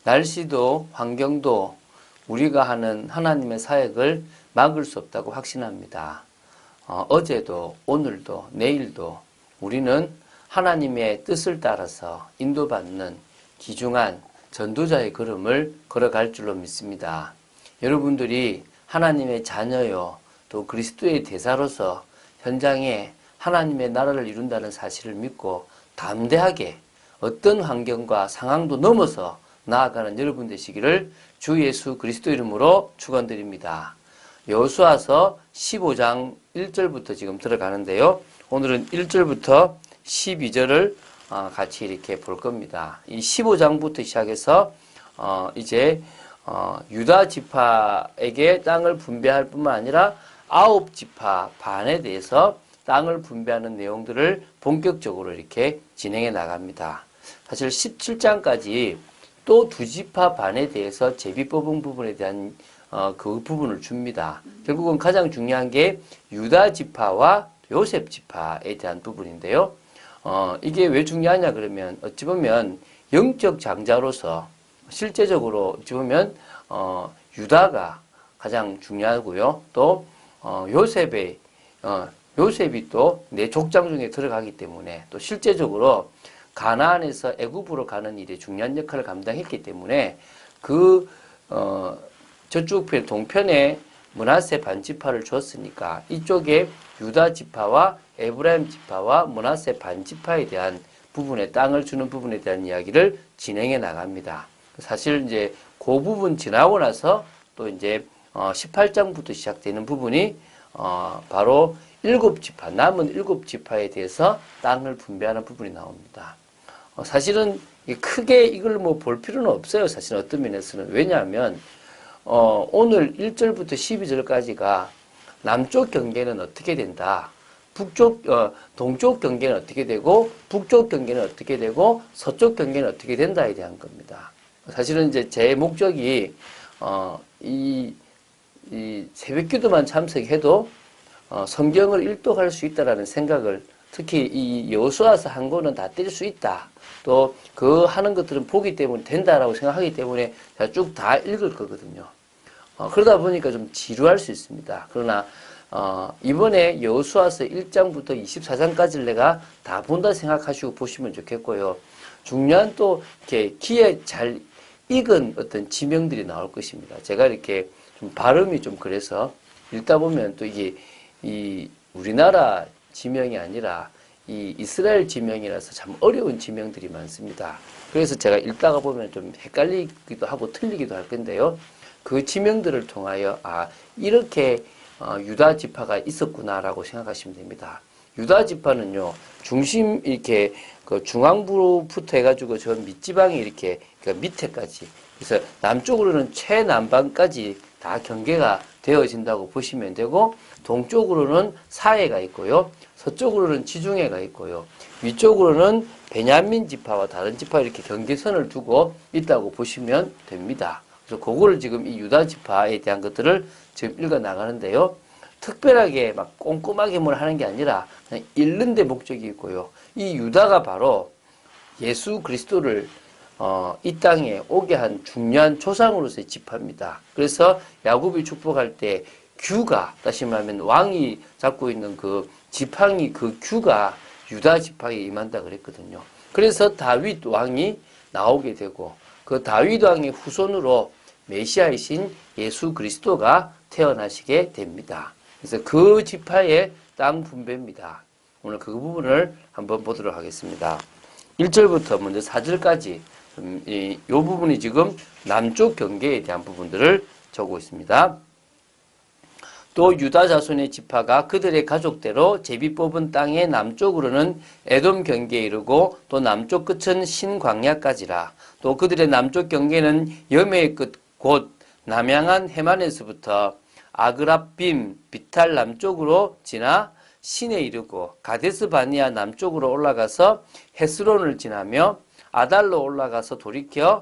날씨도 환경도 우리가 하는 하나님의 사역을 막을 수 없다고 확신합니다. 어제도 오늘도 내일도 우리는 하나님의 뜻을 따라서 인도받는 귀중한 전도자의 걸음을 걸어갈 줄로 믿습니다. 여러분들이 하나님의 자녀요, 또 그리스도의 대사로서 현장에 하나님의 나라를 이룬다는 사실을 믿고 담대하게 어떤 환경과 상황도 넘어서 나아가는 여러분 되시기를 주 예수 그리스도 이름으로 축원드립니다. 여호수아서 15장 1절부터 지금 들어가는데요. 오늘은 1절부터 12절을 같이 이렇게 볼 겁니다. 이 15장부터 시작해서 이제 유다 지파에게 땅을 분배할 뿐만 아니라 9지파 반에 대해서 땅을 분배하는 내용들을 본격적으로 이렇게 진행해 나갑니다. 사실 17장까지 또 2지파 반에 대해서 제비 뽑은 부분에 대한 그 부분을 줍니다. 결국은 가장 중요한 게 유다 지파와 요셉 지파에 대한 부분인데요. 이게 왜 중요하냐 그러면 어찌 보면 영적 장자로서 실제적으로 어찌 보면 유다가 가장 중요하고요. 또 요셉이 또 내 족장 중에 들어가기 때문에 또 실제적으로 가나안에서 애굽으로 가는 일에 중요한 역할을 감당했기 때문에 저쪽 편 동편에 므낫세 반지파를 줬으니까 이쪽에 유다 지파와 에브라임 지파와 므낫세 반지파에 대한 부분에 땅을 주는 부분에 대한 이야기를 진행해 나갑니다. 사실 이제 그 부분 지나고 나서 또 이제 18장부터 시작되는 부분이 바로 7지파, 남은 7지파에 대해서 땅을 분배하는 부분이 나옵니다. 사실은 크게 이걸 뭐 볼 필요는 없어요. 사실 어떤 면에서는. 왜냐하면 오늘 1절부터 12절까지가 남쪽 경계는 어떻게 된다. 동쪽 경계는 어떻게 되고, 북쪽 경계는 어떻게 되고, 서쪽 경계는 어떻게 된다에 대한 겁니다. 사실은 이제 제 목적이, 이 새벽 기도만 참석해도, 성경을 일독할 수 있다라는 생각을, 특히 이 여호수아서 한 거는 다 뗄 수 있다. 또 그 하는 것들은 보기 때문에 된다라고 생각하기 때문에 제가 쭉 다 읽을 거거든요. 그러다 보니까 좀 지루할 수 있습니다. 그러나 이번에 여호수아서 1장부터 24장까지를 내가 다 본다 생각하시고 보시면 좋겠고요. 중요한 또 이렇게 귀에 잘 익은 어떤 지명들이 나올 것입니다. 제가 이렇게 좀 발음이 좀 그래서 읽다 보면 또 이게 이 우리나라 지명이 아니라 이 이스라엘 지명이라서 참 어려운 지명들이 많습니다. 그래서 제가 읽다가 보면 좀 헷갈리기도 하고 틀리기도 할 건데요. 그 지명들을 통하여 이렇게 유다 지파가 있었구나라고 생각하시면 됩니다. 유다 지파는요, 중심 이렇게 그 중앙부로부터 해가지고 저 밑지방이 이렇게 그 밑에까지, 그래서 남쪽으로는 최남방까지 다 경계가 되어진다고 보시면 되고, 동쪽으로는 사해가 있고요, 서쪽으로는 지중해가 있고요, 위쪽으로는 베냐민 지파와 다른 지파 이렇게 경계선을 두고 있다고 보시면 됩니다. 그래서 그거를 지금 이 유다 지파에 대한 것들을 지금 읽어 나가는데요. 특별하게 막 꼼꼼하게 뭘 하는 게 아니라 그냥 읽는 데 목적이 있고요. 이 유다가 바로 예수 그리스도를 이 땅에 오게 한 중요한 조상으로서의 지파입니다. 그래서 야곱이 축복할 때 규가, 다시 말하면 왕이 잡고 있는 그 지팡이 그 규가 유다 지파에 임한다 그랬거든요. 그래서 다윗 왕이 나오게 되고 그 다윗 왕의 후손으로 메시아이신 예수 그리스도가 태어나시게 됩니다. 그래서 그 지파의 땅 분배입니다. 오늘 그 부분을 한번 보도록 하겠습니다. 1절부터 먼저 4절까지 이 부분이 지금 남쪽 경계에 대한 부분들을 적고 있습니다. 또 유다 자손의 지파가 그들의 가족대로 제비 뽑은 땅의 남쪽으로는 에돔 경계에 이르고 또 남쪽 끝은 신광야까지라. 또 그들의 남쪽 경계는 여매의 끝 곧 남양한 해만에서부터 아그랍빔 비탈 남쪽으로 지나 신에 이르고 가데스 바니아 남쪽으로 올라가서 헤스론을 지나며 아달로 올라가서 돌이켜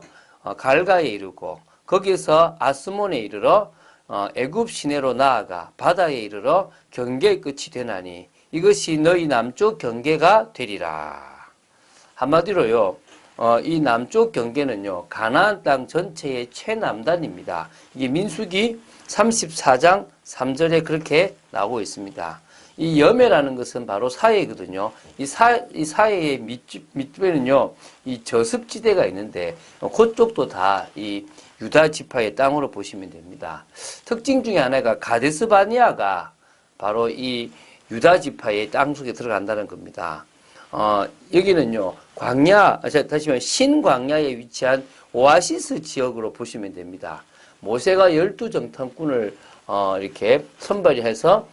갈가에 이르고 거기에서 아스몬에 이르러 애굽 시내로 나아가 바다에 이르러 경계의 끝이 되나니 이것이 너희 남쪽 경계가 되리라. 한마디로요, 이 남쪽 경계는요, 가나안 땅 전체의 최남단입니다. 이게 민수기 34장 3절에 그렇게 나오고 있습니다. 이 여매라는 것은 바로 사해거든요. 이 사해의 밑변은요, 이 저습지대가 있는데, 그쪽도 다 이 유다 지파의 땅으로 보시면 됩니다. 특징 중에 하나가 가데스 바니아가 바로 이 유다 지파의 땅 속에 들어간다는 겁니다. 여기는요, 다시 말해, 신광야에 위치한 오아시스 지역으로 보시면 됩니다. 모세가 12정탐꾼을, 이렇게 선발해서,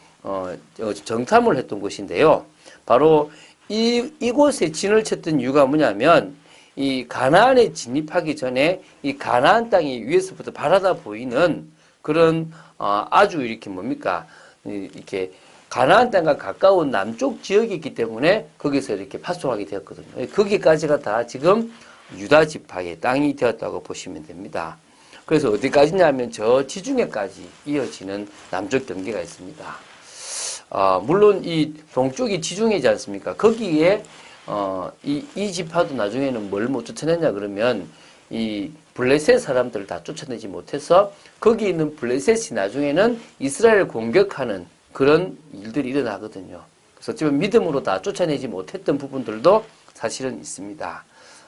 정탐을 했던 곳인데요. 바로 이곳에 진을 쳤던 이유가 뭐냐면, 이 가나안에 진입하기 전에 이 가나안 땅이 위에서부터 바라다 보이는 그런, 아주 이렇게 뭡니까, 이렇게 가나안 땅과 가까운 남쪽 지역이 있기 때문에 거기서 이렇게 파송하게 되었거든요. 거기까지가 다 지금 유다 지파의 땅이 되었다고 보시면 됩니다. 그래서 어디까지냐면 저 지중해까지 이어지는 남쪽 경계가 있습니다. 물론 이 동쪽이 지중해지 않습니까? 거기에 이 지파도 나중에는 뭘 못 쫓아냈냐 그러면 이 블레셋 사람들을 다 쫓아내지 못해서 거기 있는 블레셋이 나중에는 이스라엘을 공격하는 그런 일들이 일어나거든요. 그래서 지금 믿음으로 다 쫓아내지 못했던 부분들도 사실은 있습니다.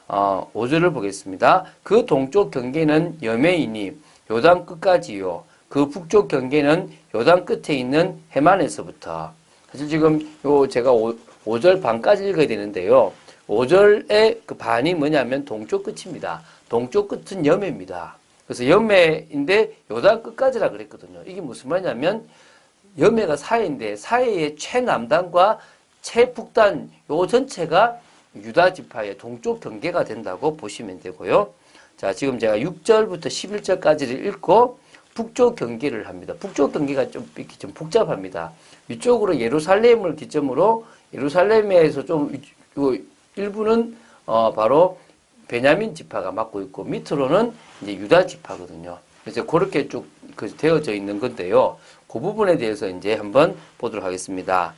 5절을 보겠습니다. 그 동쪽 경계는 여매이니 요단 끝까지요. 그 북쪽 경계는 요단 끝에 있는 해만에서부터. 사실 지금 제가 5절 반까지 읽어야 되는데요. 5절의 그 반이 뭐냐면 동쪽 끝입니다. 동쪽 끝은 여매입니다. 그래서 여매인데 요단 끝까지라 그랬거든요. 이게 무슨 말이냐면 여매가 사해인데 사해의 최남단과 최북단 요 전체가 유다 지파의 동쪽 경계가 된다고 보시면 되고요. 자, 지금 제가 6절부터 11절까지를 읽고 북쪽 경계를 합니다. 북쪽 경계가 좀 복잡합니다. 위쪽으로 예루살렘을 기점으로 예루살렘에서 좀 일부는 바로 베냐민 지파가 맡고 있고 밑으로는 이제 유다 지파거든요. 그래서 그렇게 쭉 되어져 있는 건데요. 그 부분에 대해서 이제 한번 보도록 하겠습니다.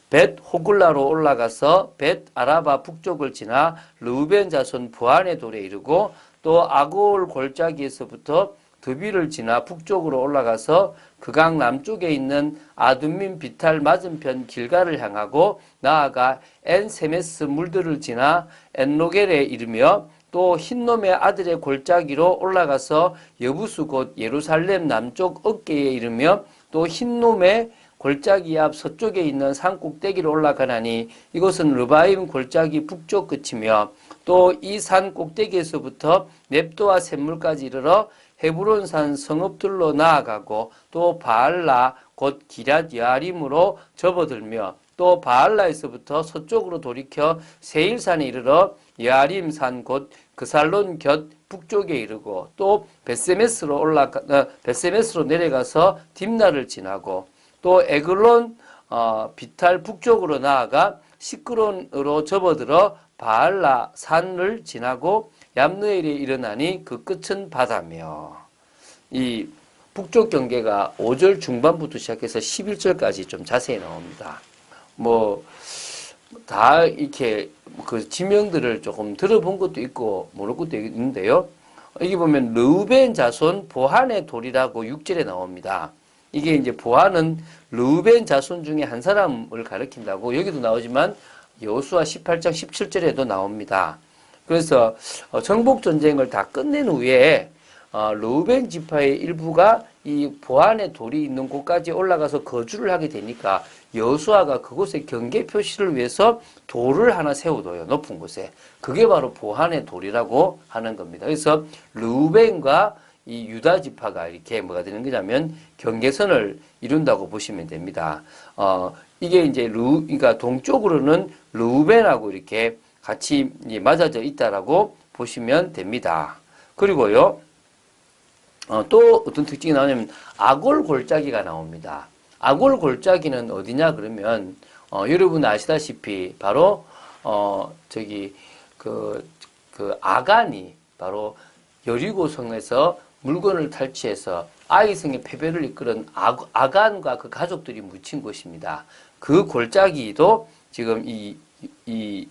벳 호글라로 올라가서 벳 아라바 북쪽을 지나 르우벤 자손 부안의 돌에 이르고 또 아골 골짜기에서부터 드비를 지나 북쪽으로 올라가서 그 강 남쪽에 있는 아둠민 비탈 맞은편 길가를 향하고 나아가 엔세메스 물들을 지나 엔로겔에 이르며 또 흰놈의 아들의 골짜기로 올라가서 여부수 곧 예루살렘 남쪽 어깨에 이르며 또 흰놈의 골짜기 앞 서쪽에 있는 산 꼭대기로 올라가나니 이곳은 르바임 골짜기 북쪽 끝이며 또 이 산 꼭대기에서부터 넵도와 샘물까지 이르러 헤브론산 성읍들로 나아가고 또 바알라 곧 기럇 여아림으로 접어들며 또 바알라에서부터 서쪽으로 돌이켜 세일산에 이르러 여아림산 곧 그살론 곁 북쪽에 이르고 또 벳세메스로 내려가서 딥나를 지나고 또 에글론 비탈 북쪽으로 나아가 시크론으로 접어들어 바알라 산을 지나고 얌느엘에 일어나니 그 끝은 바다며. 이 북쪽 경계가 5절 중반부터 시작해서 11절까지 좀 자세히 나옵니다. 다 이렇게 그 지명들을 조금 들어본 것도 있고 모를 것도 있는데요. 여기 보면 르우벤 자손 보한의 돌이라고 6절에 나옵니다. 이게 이제 보한은 르우벤 자손 중에 한 사람을 가리킨다고 여기도 나오지만 여호수아 18장 17절에도 나옵니다. 그래서 정복 전쟁을 다 끝낸 후에 르우벤 지파의 일부가 이 보안의 돌이 있는 곳까지 올라가서 거주를 하게 되니까 여호수아가 그곳에 경계 표시를 위해서 돌을 하나 세워둬요. 높은 곳에. 그게 바로 보안의 돌이라고 하는 겁니다. 그래서 르우벤과 이 유다 지파가 이렇게 뭐가 되는 거냐면 경계선을 이룬다고 보시면 됩니다. 이게 이제 그러니까 동쪽으로는 르우벤하고 이렇게 같이 맞아져 있다라고 보시면 됩니다. 그리고요, 또 어떤 특징이 나오냐면 아골 골짜기가 나옵니다. 아골 골짜기는 어디냐 그러면 여러분 아시다시피 바로 아간이 바로 여리고 성에서 물건을 탈취해서 아이성의 패배를 이끌은 아간과 그 가족들이 묻힌 곳입니다. 그 골짜기도 지금 이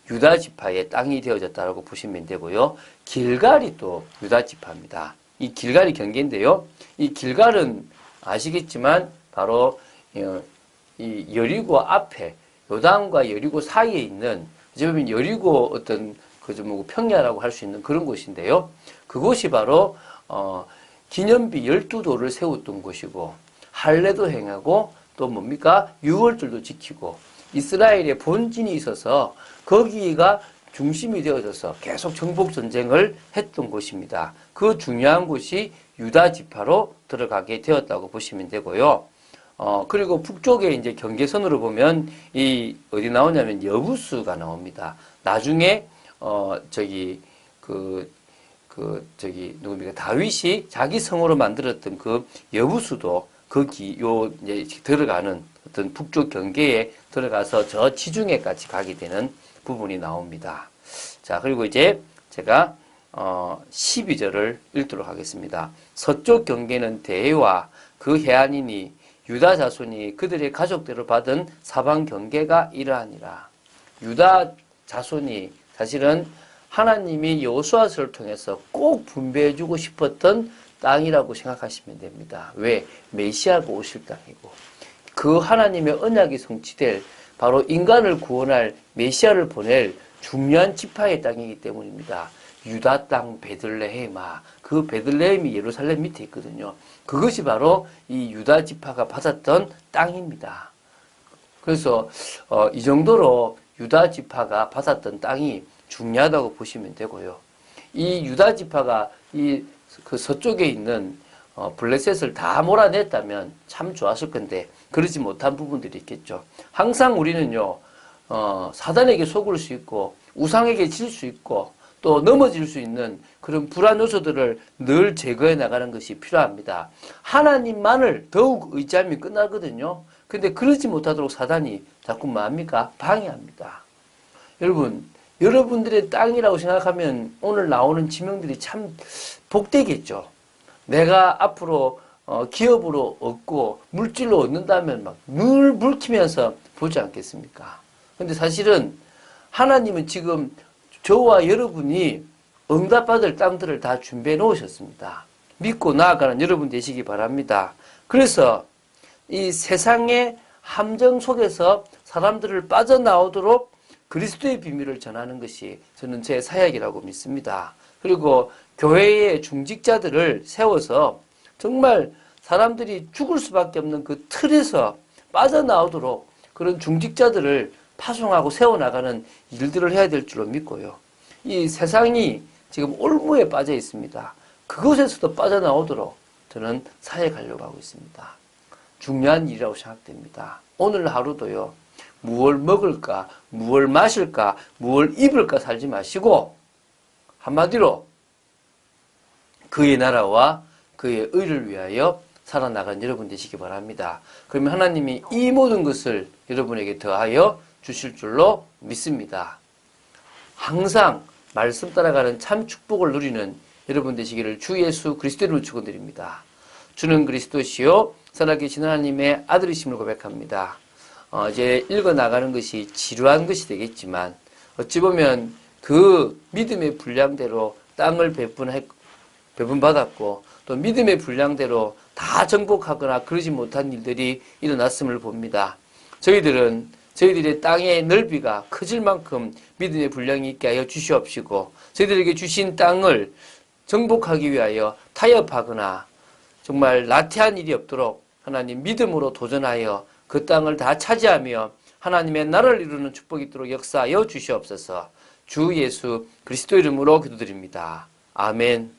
유다 지파의 땅이 되어졌다고 보시면 되고요. 길갈이 또 유다 지파입니다. 이 길갈이 경계인데요. 이 길갈은 아시겠지만 바로 이 여리고 앞에 요단과 여리고 사이에 있는 어찌 보면 여리고 어떤 그좀 평야라고 할 수 있는 그런 곳인데요. 그곳이 바로 기념비 12도를 세웠던 곳이고 할례도 행하고 또 뭡니까? 유월절도 지키고 이스라엘의 본진이 있어서 거기가 중심이 되어져서 계속 정복 전쟁을 했던 곳입니다. 그 중요한 곳이 유다 지파로 들어가게 되었다고 보시면 되고요. 그리고 북쪽에 이제 경계선으로 보면 이 어디 나오냐면 여부수가 나옵니다. 나중에 누굽니까? 다윗이 자기 성으로 만들었던 그 여부수도 이제 들어가는 어떤 북쪽 경계에 들어가서 저 지중해까지 가게 되는 부분이 나옵니다. 자, 그리고 이제 제가 12절을 읽도록 하겠습니다. 서쪽 경계는 대해와 그 해안이니 유다 자손이 그들의 가족대로 받은 사방 경계가 이러하니라. 유다 자손이 사실은 하나님이 여호수아서를 통해서 꼭 분배해주고 싶었던 땅이라고 생각하시면 됩니다. 왜? 메시아가 오실 땅이고 그 하나님의 언약이 성취될 바로 인간을 구원할 메시아를 보낼 중요한 지파의 땅이기 때문입니다. 유다 땅 베들레헴아, 그 베들레헴이 예루살렘 밑에 있거든요. 그것이 바로 이 유다 지파가 받았던 땅입니다. 그래서 이 정도로 유다 지파가 받았던 땅이 중요하다고 보시면 되고요. 이 유다 지파가 그 서쪽에 있는 블레셋을 다 몰아냈다면 참 좋았을 건데 그러지 못한 부분들이 있겠죠. 항상 우리는요 사단에게 속을 수 있고 우상에게 질 수 있고 또 넘어질 수 있는 그런 불안 요소들을 늘 제거해 나가는 것이 필요합니다. 하나님만을 더욱 의지하면 끝나거든요. 근데 그러지 못하도록 사단이 자꾸 뭐합니까? 방해합니다. 여러분들의 땅이라고 생각하면 오늘 나오는 지명들이 참 복되겠죠. 내가 앞으로 기업으로 얻고 물질로 얻는다면 막 늘 불키면서 보지 않겠습니까? 근데 사실은 하나님은 지금 저와 여러분이 응답받을 땅들을 다 준비해 놓으셨습니다. 믿고 나아가는 여러분 되시기 바랍니다. 그래서 이 세상의 함정 속에서 사람들을 빠져나오도록 그리스도의 비밀을 전하는 것이 저는 제 사역이라고 믿습니다. 그리고 교회의 중직자들을 세워서 정말 사람들이 죽을 수밖에 없는 그 틀에서 빠져나오도록 그런 중직자들을 파송하고 세워나가는 일들을 해야 될 줄로 믿고요. 이 세상이 지금 올무에 빠져 있습니다. 그것에서도 빠져나오도록 저는 사역하려고 하고 있습니다. 중요한 일이라고 생각됩니다. 오늘 하루도요. 무엇을 먹을까, 무엇을 마실까, 무엇을 입을까 살지 마시고 한마디로 그의 나라와 그의 의를 위하여 살아나간 여러분 되시기 바랍니다. 그러면 하나님이 이 모든 것을 여러분에게 더하여 주실 줄로 믿습니다. 항상 말씀 따라가는 참 축복을 누리는 여러분 되시기를 주 예수 그리스도 이름으로 축원드립니다. 주는 그리스도시요 살아계신 하나님의 아들이심을 고백합니다. 이제 읽어나가는 것이 지루한 것이 되겠지만 어찌 보면 그 믿음의 분량대로 땅을 배분받았고 또 믿음의 분량대로 다 정복하거나 그러지 못한 일들이 일어났음을 봅니다. 저희들의 땅의 넓이가 커질 만큼 믿음의 분량이 있게 하여 주시옵시고 저희들에게 주신 땅을 정복하기 위하여 타협하거나 정말 나태한 일이 없도록 하나님 믿음으로 도전하여 그 땅을 다 차지하며 하나님의 나라를 이루는 축복이 있도록 역사하여 주시옵소서. 주 예수 그리스도 이름으로 기도드립니다. 아멘.